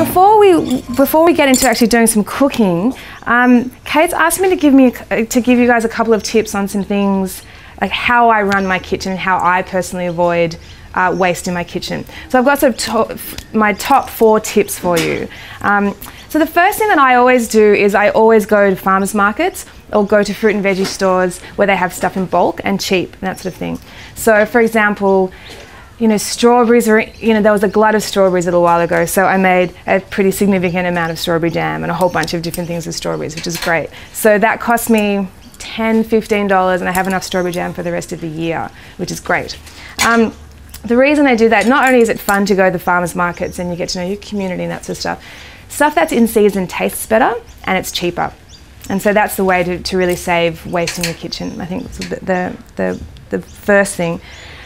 before we get into actually doing some cooking, Kate's asked me to give you guys a couple of tips on some things, like how I run my kitchen and how I personally avoid waste in my kitchen. So I've got sort of my top 4 tips for you. So the first thing that I always do is I always go to farmers markets or go to fruit and veggie stores where they have stuff in bulk and cheap and that sort of thing. So for example, strawberries there was a glut of strawberries a little while ago, so I made a pretty significant amount of strawberry jam and a whole bunch of different things with strawberries, which is great. So that cost me $10, $15 and I have enough strawberry jam for the rest of the year, which is great. The reason I do that, not only is it fun to go to the farmers markets and you get to know your community and that sort of stuff that's in season tastes better and it's cheaper. And so that's the way to really save waste in your kitchen. I think that's the first thing.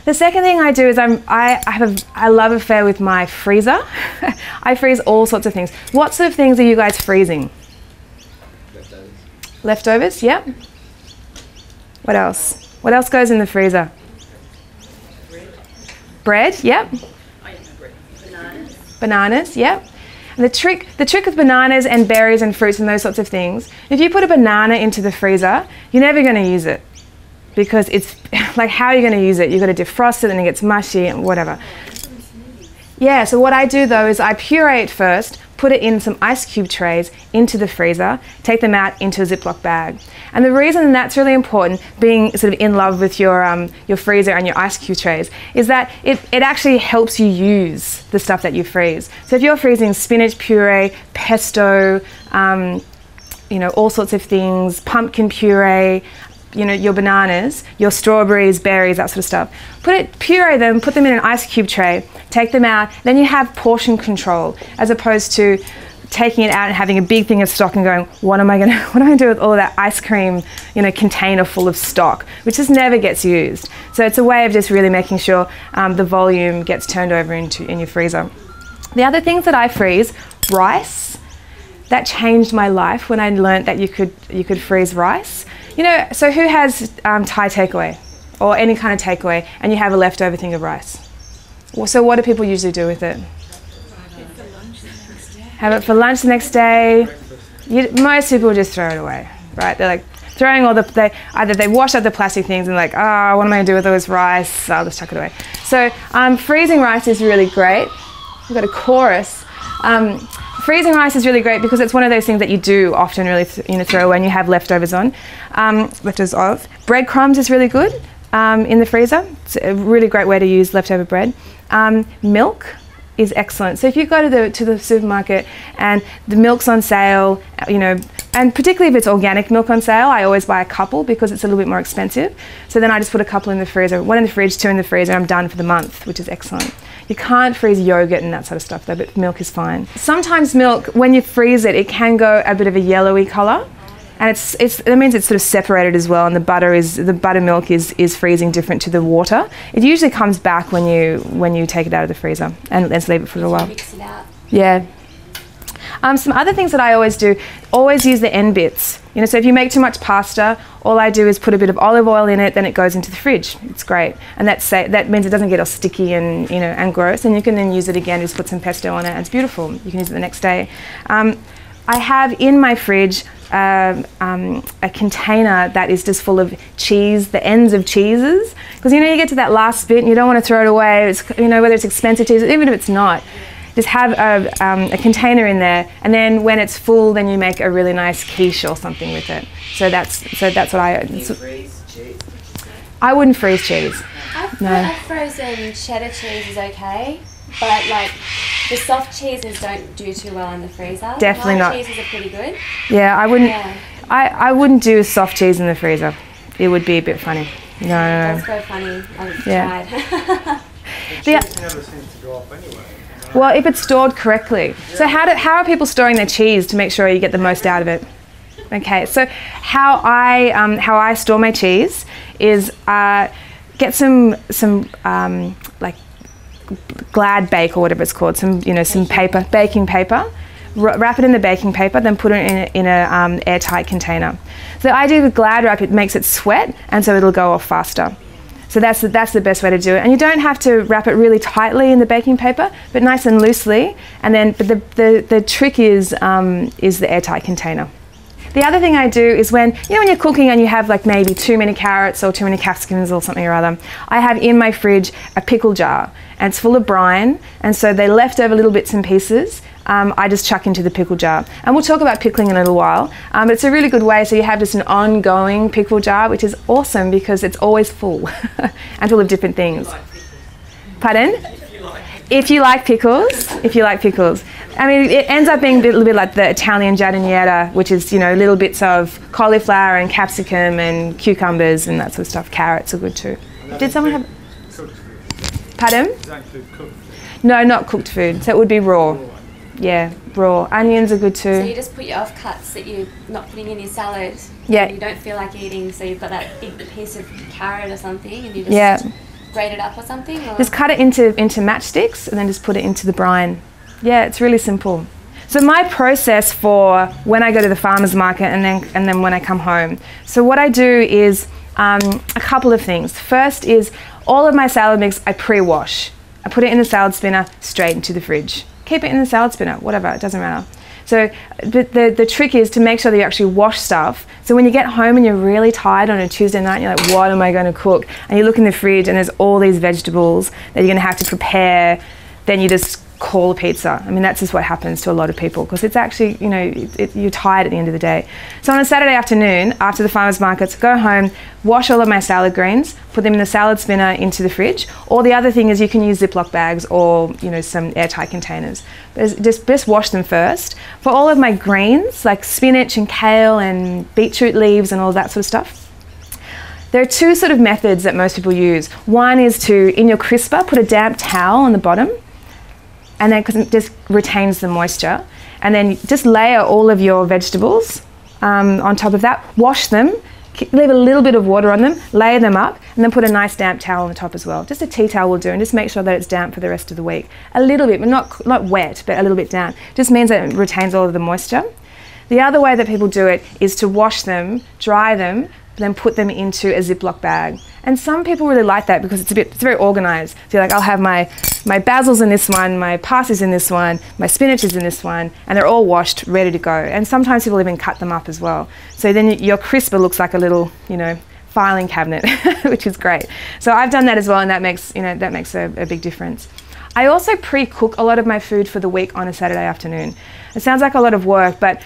The second thing I do is I love an affair with my freezer. I freeze all sorts of things. What sort of things are you guys freezing? Leftovers. Leftovers, yep. What else? What else goes in the freezer? Bread, yep. Bananas. Bananas, yep. And the trick with bananas and berries and fruits and those sorts of things, if you put a banana into the freezer, you're never going to use it. Because it's like, how are you going to use it? You've got to defrost it and it gets mushy and whatever. Yeah, so what I do though is I puree it first, put it in some ice cube trays into the freezer, take them out into a Ziploc bag. And the reason that's really important, being sort of in love with your freezer and your ice cube trays, is that it actually helps you use the stuff that you freeze. So if you're freezing spinach puree, pesto, all sorts of things, pumpkin puree, your bananas, your strawberries, berries, that sort of stuff. Puree them, put them in an ice cube tray, take them out, then you have portion control, as opposed to taking it out and having a big thing of stock and going, what am I going to do with all of that ice cream, container full of stock, which just never gets used. So it's a way of just really making sure the volume gets turned over in your freezer. The other things that I freeze, rice. That changed my life when I learned that you could freeze rice. So who has Thai takeaway or any kind of takeaway and you have a leftover thing of rice? So what do people usually do with it? Have it for lunch the next day. Most people just throw it away, right? They're like throwing either they wash up the plastic things and like, oh, what am I going to do with all this rice? I'll just chuck it away. So freezing rice is really great. We've got a chorus. Freezing rice is really great because it's one of those things that you do often really throw when you have leftovers of. Breadcrumbs is really good in the freezer. It's a really great way to use leftover bread. Milk is excellent. So if you go to the supermarket and the milk's on sale, and particularly if it's organic milk on sale, I always buy a couple because it's a little bit more expensive. So then I just put a couple in the freezer, 1 in the fridge, 2 in the freezer, I'm done for the month, which is excellent. You can't freeze yogurt and that sort of stuff though, but milk is fine. Sometimes milk, when you freeze it, it can go a bit of a yellowy colour. And that means it's sort of separated as well, and the buttermilk is freezing different to the water. It usually comes back when you take it out of the freezer and let's leave it for a little while. Mix it out. Yeah. Some other things that I always do, always use the end bits. So if you make too much pasta, all I do is put a bit of olive oil in it, then it goes into the fridge. It's great, and that means it doesn't get all sticky and and gross. And you can then use it again, just put some pesto on it, and it's beautiful. You can use it the next day. I have in my fridge a container that is just full of cheese, the ends of cheeses, because you get to that last bit and you don't want to throw it away. It's, whether it's expensive cheese, even if it's not. Just have a container in there, and then when it's full, then you make a really nice quiche or something with it. So that's what I. Can you freeze cheese? I wouldn't freeze cheese. I've frozen cheddar cheese is okay, but like the soft cheeses don't do too well in the freezer. Definitely not. Cheeses are pretty good. Yeah, I wouldn't. Yeah. I wouldn't do soft cheese in the freezer. It would be a bit funny. No. That's so funny. I've tried. Cheese never seems to go off anyway. Well, if it's stored correctly. So how are people storing their cheese to make sure you get the most out of it? Okay, so how I store my cheese is get some like Glad Bake or whatever it's called, some baking paper. Wrap it in the baking paper, then put it in a airtight container. So the idea with Glad Wrap, it makes it sweat, and so it'll go off faster. So that's the best way to do it. And you don't have to wrap it really tightly in the baking paper, but nice and loosely. And then, but the trick is the airtight container. The other thing I do is when you're cooking and you have like maybe too many carrots or too many capsicums or something or other, I have in my fridge a pickle jar, and it's full of brine, and so they're leftover little bits and pieces. I just chuck into the pickle jar. And we'll talk about pickling in a little while, but it's a really good way, so you have just an ongoing pickle jar, which is awesome because it's always full and full of different things. Pardon? If you like pickles. I mean, it ends up being a little bit like the Italian giardiniera, which is, little bits of cauliflower and capsicum and cucumbers and that sort of stuff. Carrots are good too. Did someone have... Pardon? Does that include cooked food? No, not cooked food. So it would be raw. Yeah, raw. Onions are good too. So you just put your offcuts that you're not putting in your salad. Yeah. You don't feel like eating, so you've got that big piece of carrot or something, and you just grate it up or something. Or? Just cut it into matchsticks and then just put it into the brine. Yeah, it's really simple. So my process for when I go to the farmer's market and then when I come home. So what I do is a couple of things. First is all of my salad mix I pre-wash. I put it in the salad spinner straight into the fridge. Keep it in the salad spinner, whatever, it doesn't matter. So the trick is to make sure that you actually wash stuff. So when you get home and you're really tired on a Tuesday night, and you're like, what am I going to cook? And you look in the fridge and there's all these vegetables that you're going to have to prepare, then you just call a pizza. I mean, that's just what happens to a lot of people because it's actually, you're tired at the end of the day. So on a Saturday afternoon, after the farmer's markets, go home, wash all of my salad greens, put them in the salad spinner into the fridge. Or the other thing is you can use Ziploc bags or, some airtight containers. Just wash them first. For all of my greens, like spinach and kale and beetroot leaves and all that sort of stuff, there are two sort of methods that most people use. One is to, in your crisper, put a damp towel on the bottom, and then because it just retains the moisture, and then just layer all of your vegetables on top of that, wash them, leave a little bit of water on them, layer them up, and then put a nice damp towel on the top as well. Just a tea towel will do, and just make sure that it's damp for the rest of the week. A little bit, but not wet, but a little bit damp. Just means that it retains all of the moisture. The other way that people do it is to wash them, dry them, then put them into a Ziploc bag. And some people really like that because it's very organized. So you're like, I'll have my basil's in this one, my parsley's in this one, my spinach is in this one, and they're all washed, ready to go. And sometimes people even cut them up as well. So then your crisper looks like a little, filing cabinet, which is great. So I've done that as well, and that makes a big difference. I also pre-cook a lot of my food for the week on a Saturday afternoon. It sounds like a lot of work, but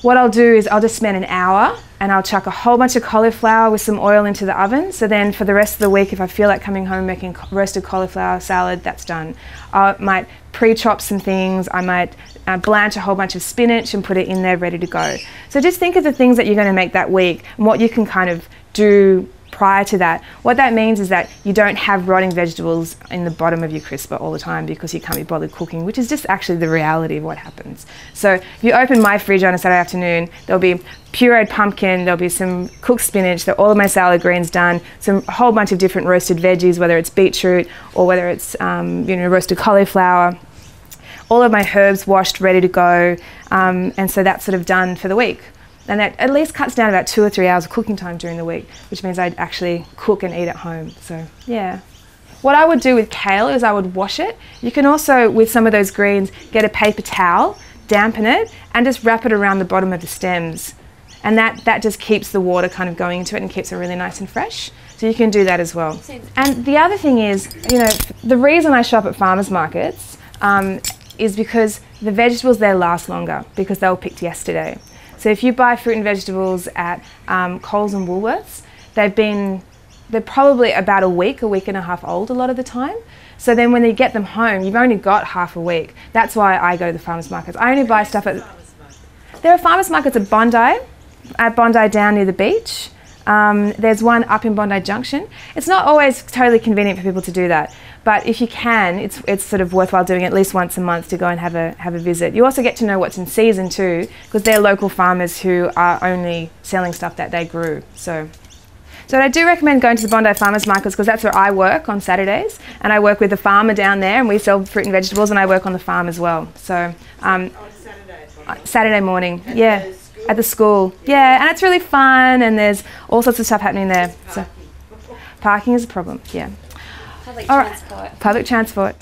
what I'll do is I'll just spend an hour and I'll chuck a whole bunch of cauliflower with some oil into the oven. So then for the rest of the week, if I feel like coming home making roasted cauliflower salad, that's done. I might pre-chop some things. I might blanch a whole bunch of spinach and put it in there ready to go. So just think of the things that you're going to make that week and what you can kind of do prior to that. What that means is that you don't have rotting vegetables in the bottom of your crisper all the time because you can't be bothered cooking, which is just actually the reality of what happens. So if you open my fridge on a Saturday afternoon, there'll be pureed pumpkin, there'll be some cooked spinach, all of my salad greens done, a whole bunch of different roasted veggies, whether it's beetroot or whether it's roasted cauliflower. All of my herbs washed, ready to go, and so that's sort of done for the week. And that at least cuts down about 2 or 3 hours of cooking time during the week, which means I'd actually cook and eat at home. So, yeah. What I would do with kale is I would wash it. You can also, with some of those greens, get a paper towel, dampen it, and just wrap it around the bottom of the stems. And that just keeps the water kind of going into it and keeps it really nice and fresh. So you can do that as well. And the other thing is, the reason I shop at farmers markets is because the vegetables there last longer because they were picked yesterday. So if you buy fruit and vegetables at Coles and Woolworths, they're probably about a week and a half old a lot of the time. So then when you get them home, you've only got half a week. That's why I go to the farmers markets. I only buy stuff at... There are farmers markets at Bondi down near the beach. There's one up in Bondi Junction. It's not always totally convenient for people to do that, but if you can, it's sort of worthwhile doing at least once a month to go and have a visit. You also get to know what's in season too, because they're local farmers who are only selling stuff that they grew. So I do recommend going to the Bondi Farmers Markets because that's where I work on Saturdays, and I work with the farmer down there, and we sell fruit and vegetables, and I work on the farm as well. So Saturday morning, yeah. At the school, yeah, and it's really fun, and there's all sorts of stuff happening there. So, Parking is a problem, yeah. Public All right. transport. Public transport.